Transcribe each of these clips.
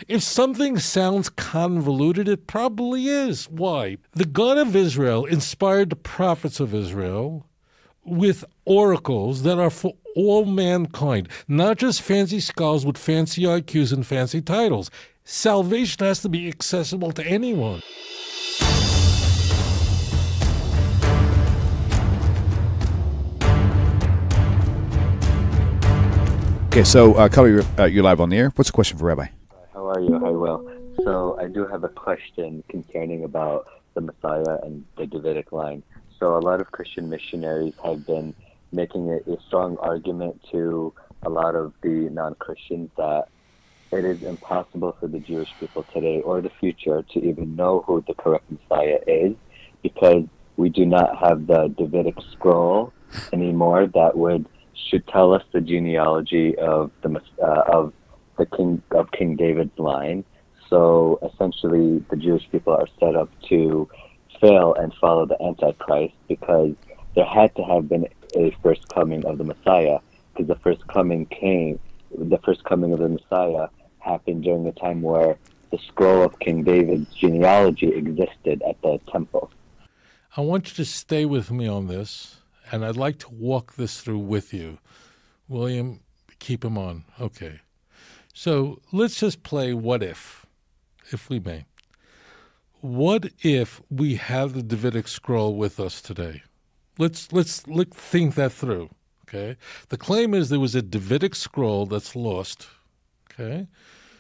If something sounds convoluted, it probably is. Why? The God of Israel inspired the prophets of Israel with oracles that are for all mankind, not just fancy scholars with fancy IQs and fancy titles. Salvation has to be accessible to anyone. Okay, so Kali, you're live on the air. What's the question for Rabbi? How are you? Hi, Will. So I do have a question concerning about the Messiah and the Davidic line. So a lot of Christian missionaries have been making a strong argument to a lot of the non-Christians that it is impossible for the Jewish people today or the future to even know who the correct Messiah is, because we do not have the Davidic scroll anymore that should tell us the genealogy of King David's line. So essentially, the Jewish people are set up to fail and follow the Antichrist, because there had to have been a first coming of the Messiah, because the first coming of the Messiah happened during the time where the scroll of King David's genealogy existed at the temple. I want you to stay with me on this, and I'd like to walk this through with you. William, keep him on. Okay. So let's just play what if we may. What if we have the Davidic scroll with us today? Let's think that through, okay? The claim is there was a Davidic scroll that's lost, okay?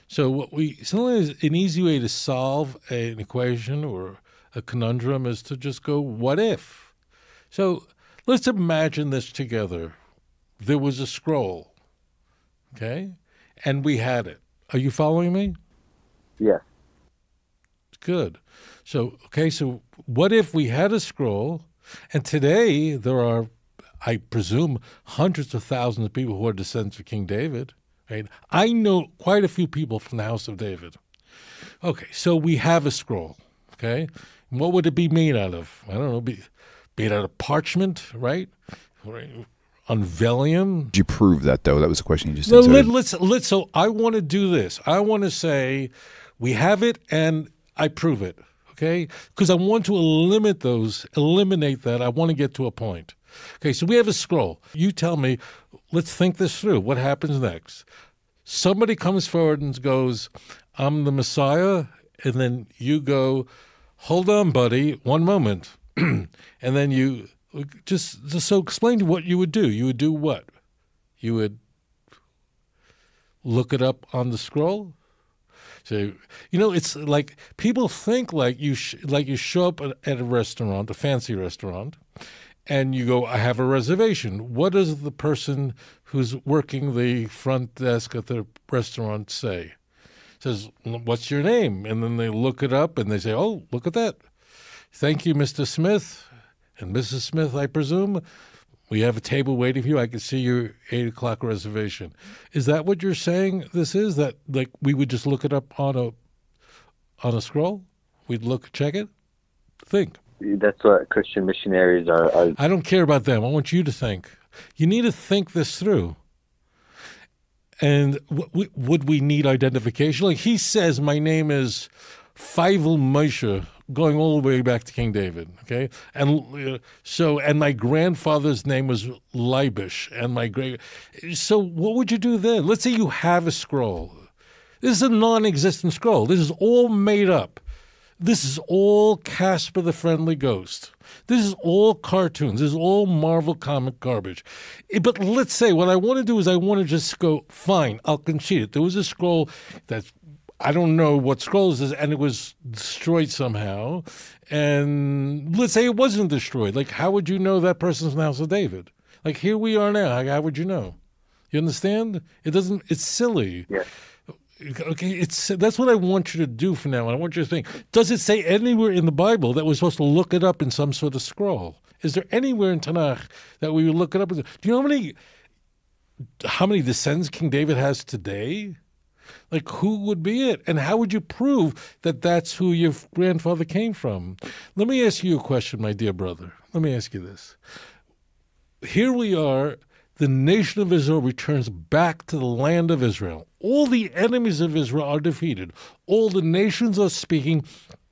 So sometimes an easy way to solve an equation or a conundrum is to just go, what if? So let's imagine this together. There was a scroll, okay? And we had it. Are you following me? Yes. Good. So what if we had a scroll, and today there are, I presume, hundreds of thousands of people who are descendants of King David, right? I know quite a few people from the house of David. Okay, so we have a scroll, okay? What would it be made out of? I don't know, be made out of parchment, right? On vellum. Did you prove that, though? That was the question you just answered. So I want to do this. I want to say we have it and I prove it, okay? Because I want to eliminate that. I want to get to a point. Okay, so we have a scroll. You tell me, let's think this through. What happens next? Somebody comes forward and goes, I'm the Messiah, and then you go, hold on, buddy, one moment. And then you so explain what you would do. You would do what? You would look it up on the scroll? So, it's like people think like you show up at a restaurant, a fancy restaurant, and you go, I have a reservation. What does the person who's working the front desk at the restaurant say? Says, what's your name? And then they look it up and they say, oh, look at that. Thank you, Mr. Smith and Mrs. Smith, I presume. We have a table waiting for you. I can see your 8 o'clock reservation. Is that what you're saying this is? That like we would just look it up on a scroll? We'd check it? Think. That's what Christian missionaries are. I don't care about them. I want you to think. You need to think this through. And would we need identification? Like he says, my name is Feivel Moshe, going all the way back to King David, okay? And and my grandfather's name was Leibish, and so what would you do then? Let's say you have a scroll. This is a non-existent scroll. This is all made up. This is all Casper the Friendly Ghost. This is all cartoons. This is all Marvel comic garbage. But let's say what I want to do is I want to just go, fine, I'll concede it. There was a scroll that's, I don't know what scroll this is, and it was destroyed somehow. And let's say it wasn't destroyed. Like, how would you know that person's in the house of David? Like, here we are now. How would you know? You understand? It's silly. Yes. Okay, that's what I want you to do for now. I want you to think, does it say anywhere in the Bible that we're supposed to look it up in some sort of scroll? Is there anywhere in Tanakh that we would look it up? Do you know how many descendants King David has today? Like, who would be it? And how would you prove that that's who your grandfather came from? Let me ask you a question, my dear brother. Let me ask you this. Here we are the nation of Israel returns back to the land of Israel. All the enemies of Israel are defeated. All the nations are speaking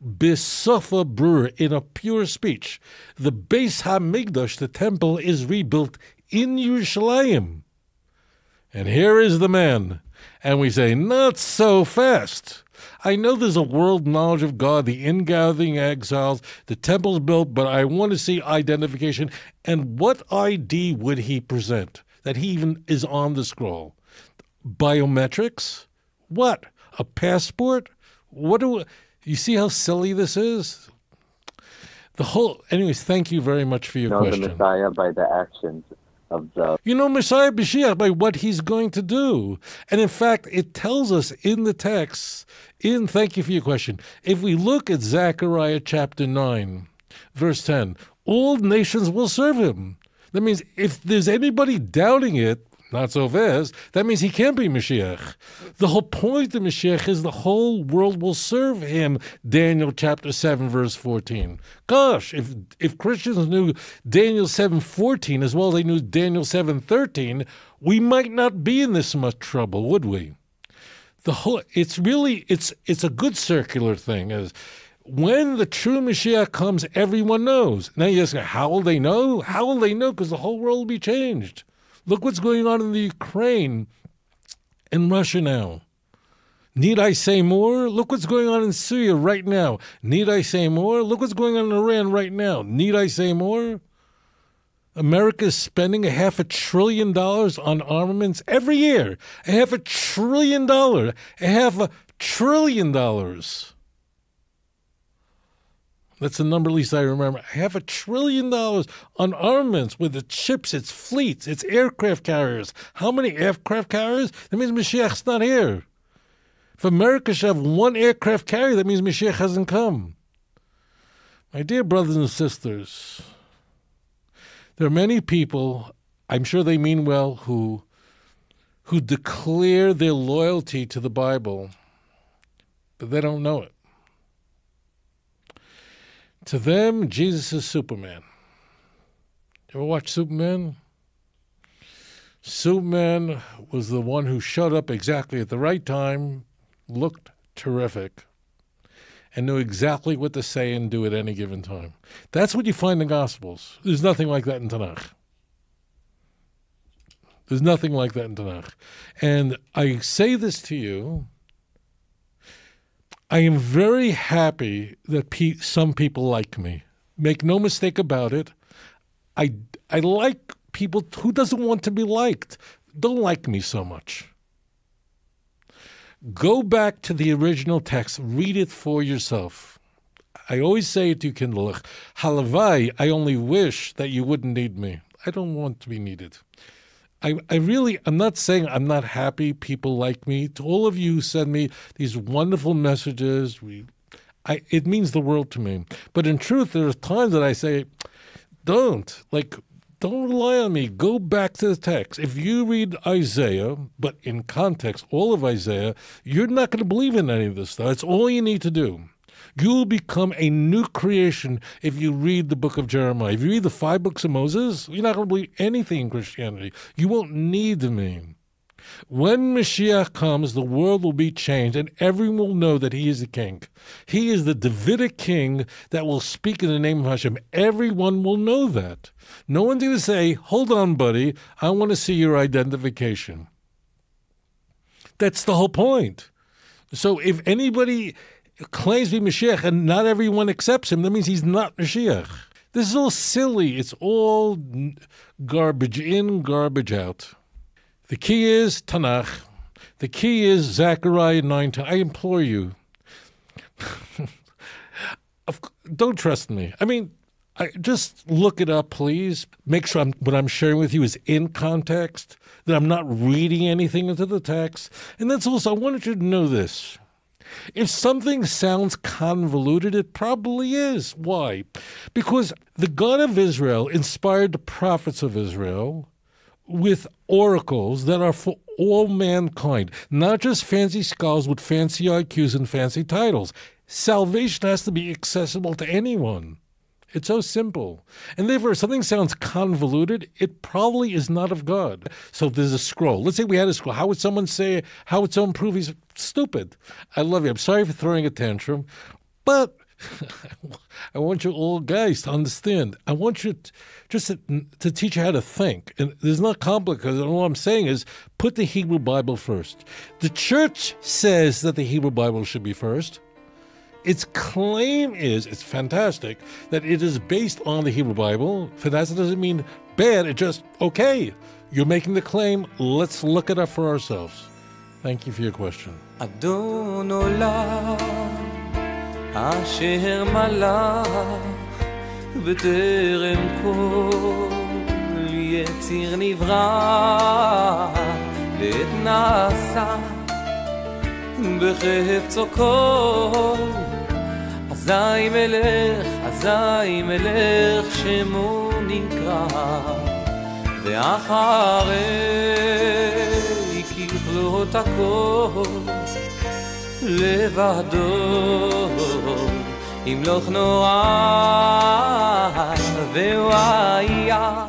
B'sofa brura, in a pure speech. The Beis HaMikdash, the temple, is rebuilt in Yerushalayim. And here is the man. And we say, not so fast. I know there's a world knowledge of God, the ingathering exiles, the temple's built, but I want to see identification. And what ID would he present that he even is on the scroll? Biometrics? What? A passport? You see how silly this is? Anyways, thank you very much for your question. The Messiah by the actions of the... Messiah Mashiach by what he's going to do. And in fact, it tells us in the text, thank you for your question, if we look at Zechariah chapter 9, verse 10, all nations will serve him. That means if there's anybody doubting it, not so fast, that means he can't be Mashiach. The whole point of Mashiach is the whole world will serve him, Daniel chapter 7, verse 14. Gosh, if Christians knew Daniel 7:14 as well as they knew Daniel 7:13, we might not be in this much trouble, would we? It's a good circular thing. As when the true Mashiach comes, everyone knows. Now you ask, how will they know? How will they know? Because the whole world will be changed. Look what's going on in the Ukraine and Russia now. Need I say more? Look what's going on in Syria right now. Need I say more? Look what's going on in Iran right now. Need I say more? America is spending $500 billion on armaments every year. $500 billion. $500 billion. That's the number at least I remember. $500 billion on armaments with its ships, its fleets, its aircraft carriers. How many aircraft carriers? That means Mashiach's not here. If America should have one aircraft carrier, that means Mashiach hasn't come. My dear brothers and sisters, there are many people, I'm sure they mean well, who declare their loyalty to the Bible, but they don't know it. To them, Jesus is Superman. You ever watch Superman? Superman was the one who showed up exactly at the right time, looked terrific, and knew exactly what to say and do at any given time. That's what you find in the Gospels. There's nothing like that in Tanakh. There's nothing like that in Tanakh. And I say this to you, I am very happy that some people like me. Make no mistake about it. I like people. Who doesn't want to be liked? Don't like me so much. Go back to the original text. Read it for yourself. I always say it to you, Kindle. Halavai, I only wish that you wouldn't need me. I don't want to be needed. I'm not saying I'm not happy people like me. To all of you who send me these wonderful messages, it means the world to me. But in truth, there are times that I say, don't rely on me. Go back to the text. If you read Isaiah, but in context, all of Isaiah, you're not going to believe in any of this stuff. That's all you need to do. You will become a new creation if you read the book of Jeremiah. If you read the 5 books of Moses, you're not going to believe anything in Christianity. You won't need me. When Mashiach comes, the world will be changed, and everyone will know that he is the king. He is the Davidic king that will speak in the name of Hashem. Everyone will know that. No one's going to say, hold on, buddy, I want to see your identification. That's the whole point. So if anybody claims to be Mashiach and not everyone accepts him, that means he's not Mashiach. This is all silly. It's all garbage in, garbage out. The key is Tanakh. The key is Zechariah 9:10. I implore you. Don't trust me. I mean, just look it up, please. Make sure what I'm sharing with you is in context, that I'm not reading anything into the text. And that's also, I wanted you to know this. If something sounds convoluted, it probably is. Why? Because the God of Israel inspired the prophets of Israel with oracles that are for all mankind, not just fancy scholars with fancy IQs and fancy titles. Salvation has to be accessible to anyone. It's so simple. And therefore, if something sounds convoluted, it probably is not of God. So if there's a scroll. Let's say we had a scroll. How would someone prove he's stupid? I love you. I'm sorry for throwing a tantrum, but I want you all guys to understand. I want you to teach you how to think. And it's not complicated. All I'm saying is put the Hebrew Bible first. The church says that the Hebrew Bible should be first. Its claim is, it's fantastic, that it is based on the Hebrew Bible. Fantastic doesn't mean bad, it's just, okay, you're making the claim, let's look it up for ourselves. Thank you for your question. אדון עולם אשר מלך בטרם כל יציר נברא ועת נעשה בחפצו כל אזי מלך שמו נקרא ואחרי ככלות הכל לבדו ימלוך נורא והוא היה